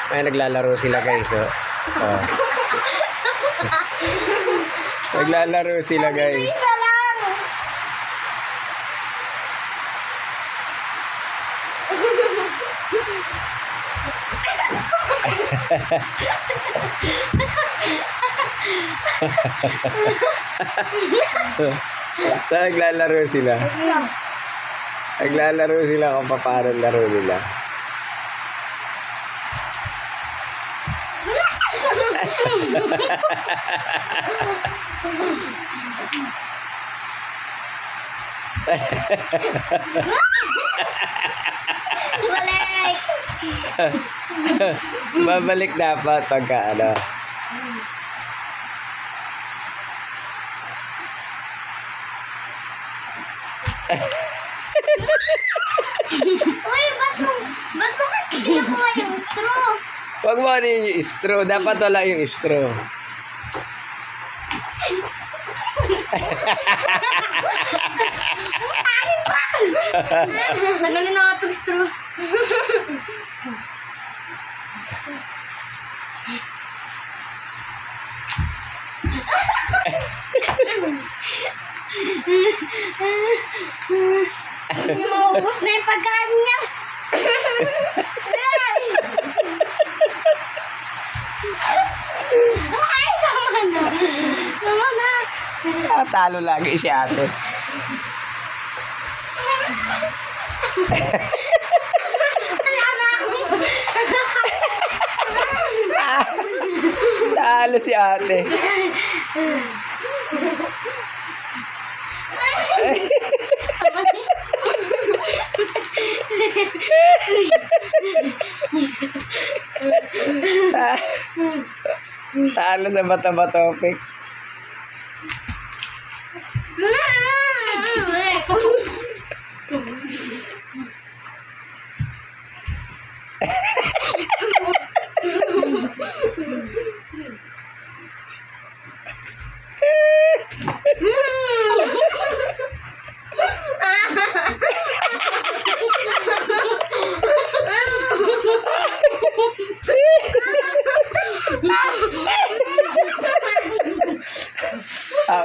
Ay, naglalaro sila guys. Oh. Oh. Naglalaro sila guys. Isa lang. Basta naglalaro sila. Naglalaro sila kung paano laro nila. Balik. Babalik dapat pagka ano. Uy, ba't mo kasi kinukuha yung straw? Huwag mo ano yung straw. Dapat wala yung straw. Nagalin na nga itong straw. Maubos na yung pagkain niya. Ay, tama na. Tama na. Talo lagi si ate. Wala na ako. Talo si ate. Talo sa bata-batopik.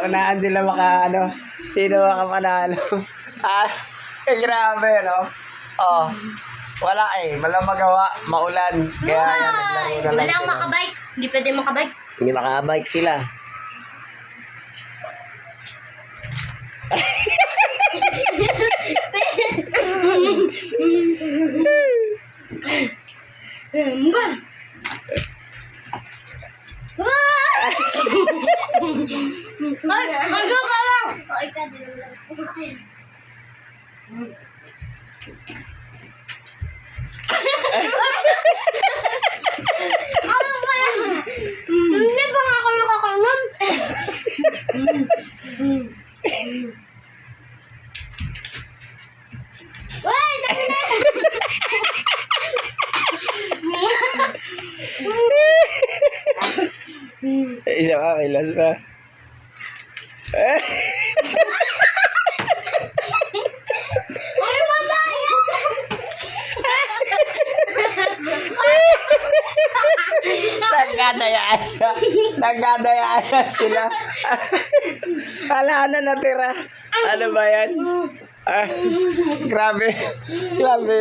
Unaan sila ano, sino makapanalo. Grabe, no? Oh, wala walang magawa, maulan. Kaya yan, naglaro na lang Walang sila. makabike. Hindi pwede makabike. Hindi makabike sila. Mbal! Ay, hanggang ka lang! O, ikaw din lang. Ano ba yan? Hindi ba nga ako nakakanon? Uy! Dali na! Isa pa, may last pa. Uy, mamay! Nagdadayaan na sila. Wala na natira. Ano ba yan? Grabe. Grabe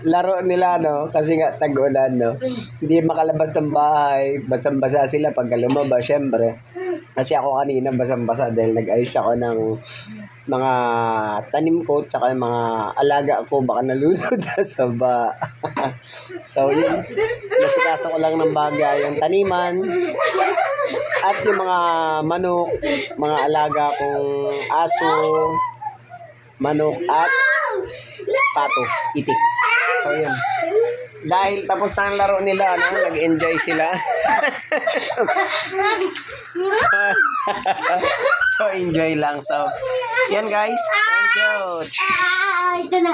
laro nila, no? Kasi nga tag-ulan, no? Hindi makalabas ng bahay. Basang-basa sila pag lumabas, syempre. Kasi ako kanina basang-basa dahil nag-ayos ako ng mga tanim ko tsaka yung mga alaga ko baka nalunod na sa ba. So yun, nasikaso ko lang ng bagay yung taniman at yung mga manok, mga alaga kong aso, manok at pato, itik. So yun, dahil tapos na ang laro nila, no? Nag-enjoy sila. So enjoy lang. So yan guys, thank you. Ito na.